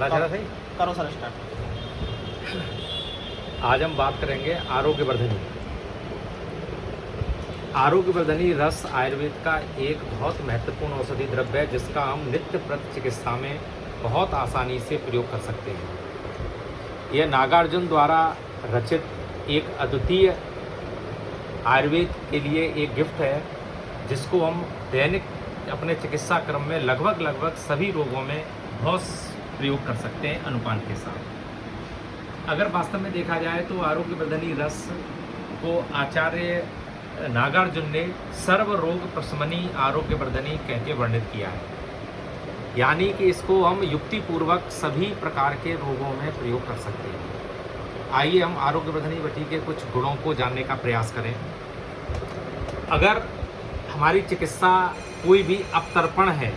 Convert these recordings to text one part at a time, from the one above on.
चला सही। करो सर स्टार्ट। आज हम बात करेंगे आरोग्यवर्धनी। आरोग्यवर्धनी रस आयुर्वेद का एक बहुत महत्वपूर्ण औषधि द्रव्य है जिसका हम नित्य प्रति चिकित्सा में बहुत आसानी से प्रयोग कर सकते हैं। यह नागार्जुन द्वारा रचित एक अद्वितीय आयुर्वेद के लिए एक गिफ्ट है जिसको हम दैनिक अपने चिकित्सा क्रम में लगभग सभी रोगों में बहुत प्रयोग कर सकते हैं अनुपान के साथ। अगर वास्तव में देखा जाए तो आरोग्यवर्धनी रस को आचार्य नागार्जुन ने सर्व रोग प्रशमनी आरोग्यवर्धनी कह के वर्णित किया है, यानी कि इसको हम युक्तिपूर्वक सभी प्रकार के रोगों में प्रयोग कर सकते हैं। आइए हम आरोग्यवर्धनी वटी के कुछ गुणों को जानने का प्रयास करें। अगर हमारी चिकित्सा कोई भी अपतर्पण है,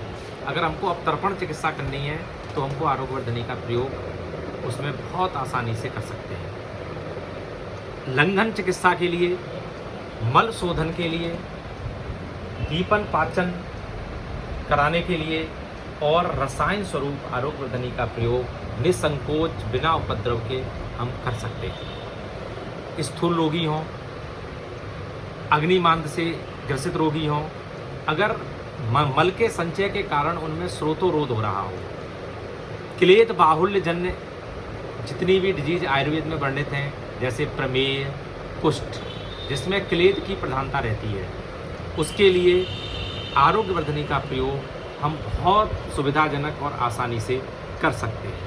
अगर हमको अपतर्पण चिकित्सा करनी है तो हमको आरोग्यवर्धनी का प्रयोग उसमें बहुत आसानी से कर सकते हैं। लंघन चिकित्सा के लिए, मल शोधन के लिए, दीपन पाचन कराने के लिए और रसायन स्वरूप आरोग्यवर्धनी का प्रयोग निसंकोच बिना उपद्रव के हम कर सकते हैं। स्थूल रोगी हों, अग्निमांद से ग्रसित रोगी हों, अगर मल के संचय के कारण उनमें स्रोतोरोध हो रहा हो, क्लेद बाहुल्य जन्य जितनी भी डिजीज आयुर्वेद में वर्णित हैं, जैसे प्रमेय, कुष्ठ, जिसमें क्लेद की प्रधानता रहती है, उसके लिए आरोग्यवर्धनी का प्रयोग हम बहुत सुविधाजनक और आसानी से कर सकते हैं,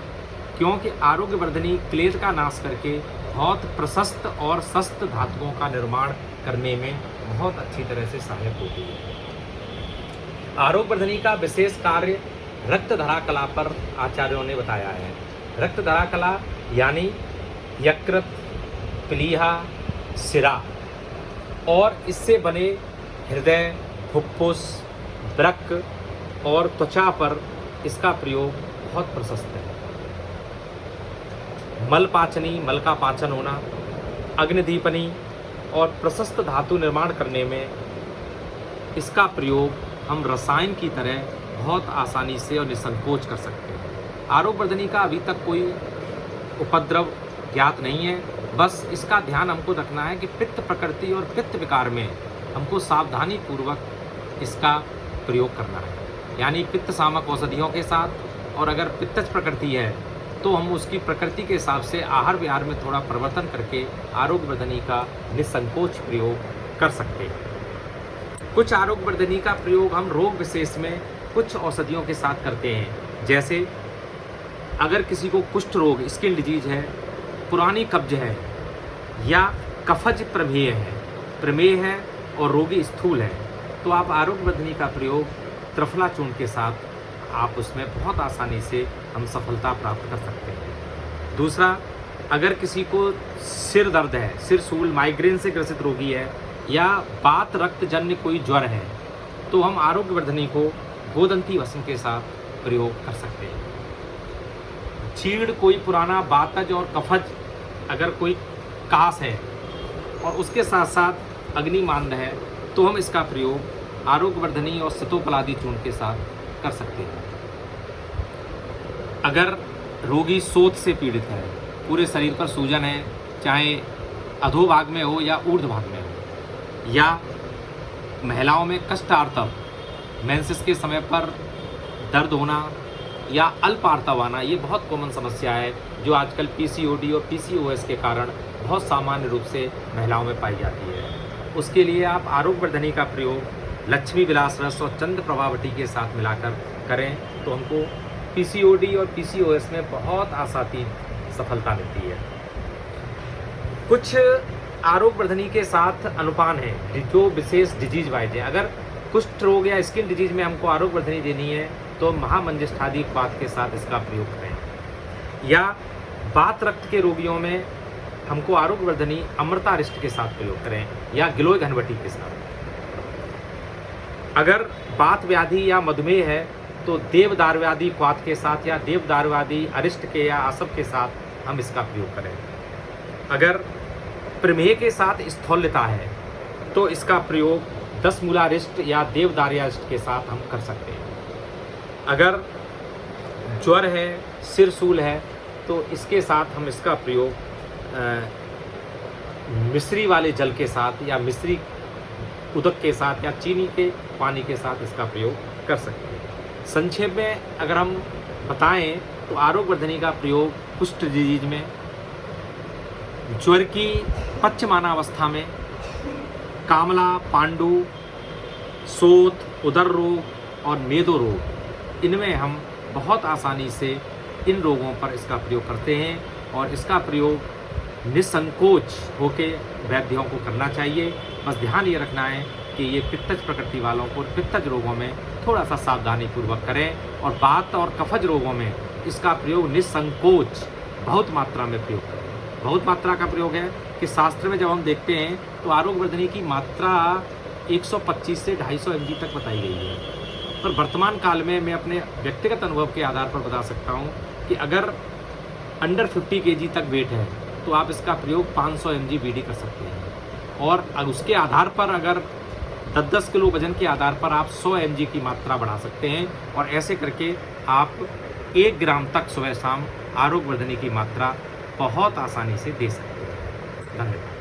क्योंकि आरोग्यवर्धनी क्लेद का नाश करके बहुत प्रशस्त और सस्त धातुओं का निर्माण करने में बहुत अच्छी तरह से सहायक होती है। आरोग्यवर्धनी का विशेष कार्य रक्त धरा कला पर आचार्यों ने बताया है। रक्त धरा कला यानी यकृत, प्लीहा, सिरा और इससे बने हृदय, फुफ्फुस, वृक्क और त्वचा पर इसका प्रयोग बहुत प्रशस्त है। मल पाचनी, मल का पाचन होना, अग्निदीपनी और प्रशस्त धातु निर्माण करने में इसका प्रयोग हम रसायन की तरह बहुत आसानी से और निसंकोच कर सकते हैं। आरोग्यवर्धनी का अभी तक कोई उपद्रव ज्ञात नहीं है, बस इसका ध्यान हमको रखना है कि पित्त प्रकृति और पित्त विकार में हमको सावधानी पूर्वक इसका प्रयोग करना है, यानी पित्त सामक औषधियों के साथ। और अगर पित्तज प्रकृति है तो हम उसकी प्रकृति के हिसाब से आहार विहार में थोड़ा परिवर्तन करके आरोग्यवर्धनी का निसंकोच प्रयोग कर सकते हैं। कुछ आरोग्यवर्धनी का प्रयोग हम रोग विशेष में कुछ औषधियों के साथ करते हैं, जैसे अगर किसी को कुष्ठ रोग, स्किन डिजीज है, पुरानी कब्ज है या कफज प्रमेय है और रोगी स्थूल है, तो आप आरोग्यवर्धनी का प्रयोग त्रिफला चूर्ण के साथ आप उसमें बहुत आसानी से हम सफलता प्राप्त कर सकते हैं। दूसरा, अगर किसी को सिर दर्द है, सिर सूल, माइग्रेन से ग्रसित रोगी है या वात रक्त जन्य कोई ज्वर है, तो हम आरोग्यवर्धनी को गोदंती भस्म के साथ प्रयोग कर सकते हैं। चीड़, कोई पुराना वातज और कफज, अगर कोई कास है और उसके साथ साथ अग्निमांद है, तो हम इसका प्रयोग आरोग्यवर्धनी और सितोपलादी चूर्ण के साथ कर सकते हैं। अगर रोगी शोथ से पीड़ित है, पूरे शरीर पर सूजन है, चाहे अधोभाग में हो या ऊर्ध्व भाग में हो, या महिलाओं में कष्ट आर्तव, मेंसेस के समय पर दर्द होना या अल्प आर्तव आना, ये बहुत कॉमन समस्या है जो आजकल पीसीओडी और पीसीओएस के कारण बहुत सामान्य रूप से महिलाओं में पाई जाती है। उसके लिए आप आरोग्यवर्धनी का प्रयोग लक्ष्मी विलास रस और चंद्र प्रभावटी के साथ मिलाकर करें तो हमको पीसीओडी और पीसीओएस में बहुत आसानी सफलता मिलती है। कुछ आरोग्यवर्धनी के साथ अनुपान है जो विशेष डिजीज वाइज है। अगर कुष्ठ रोग या स्किन डिजीज में हमको आरोग्यवर्धनी देनी है तो महामंजिष्ठादि उत्पाद के साथ इसका प्रयोग करें, या वात रक्त के रोगियों में हमको आरोग्यवर्धनी अमृतारिष्ट के साथ प्रयोग करें या गिलोय घनवटी के साथ। अगर वात व्याधि या मधुमेह है तो देवदारव्याधि क्वाथ के साथ या देवदारव्याधि अरिष्ट के या आसव के साथ हम इसका प्रयोग करें। अगर प्रमेह के साथ स्थौल्यता है तो इसका प्रयोग 10 मूलारिष्ट या देवदारियारिष्ट के साथ हम कर सकते हैं। अगर ज्वर है, सिरसूल है, तो इसके साथ हम इसका प्रयोग मिश्री वाले जल के साथ या मिश्री उदक के साथ या चीनी के पानी के साथ इसका प्रयोग कर सकते हैं। संक्षेप में अगर हम बताएं तो आरोग्यवर्धिनी का प्रयोग कुष्ठ डिजीज में, ज्वर की पच्यमानावस्था में, कामला, पांडु, शोथ, उदर रोग और मेदो रोग, इनमें हम बहुत आसानी से इन रोगों पर इसका प्रयोग करते हैं और इसका प्रयोग निसंकोच होके वैद्यों को करना चाहिए। बस ध्यान ये रखना है कि ये पित्तज प्रकृति वालों को पित्तज रोगों में थोड़ा सा सावधानी पूर्वक करें और वात और कफज रोगों में इसका प्रयोग निसंकोच बहुत मात्रा में प्रयोग करें। बहुत मात्रा का प्रयोग है कि शास्त्र में जब हम देखते हैं तो आरोग्यवर्धिनी की मात्रा 125 से 250 mg तक बताई गई है, पर वर्तमान काल में मैं अपने व्यक्तिगत अनुभव के आधार पर बता सकता हूँ कि अगर अंडर 50 kg तक वेट है तो आप इसका प्रयोग 500 mg BD कर सकते हैं और उसके आधार पर अगर 10-10 किलो वजन के आधार पर आप 100 mg की मात्रा बढ़ा सकते हैं और ऐसे करके आप 1 ग्राम तक सुबह शाम आरोग्यवर्धिनी की मात्रा बहुत आसानी से दे सकते हैं। धन्यवाद।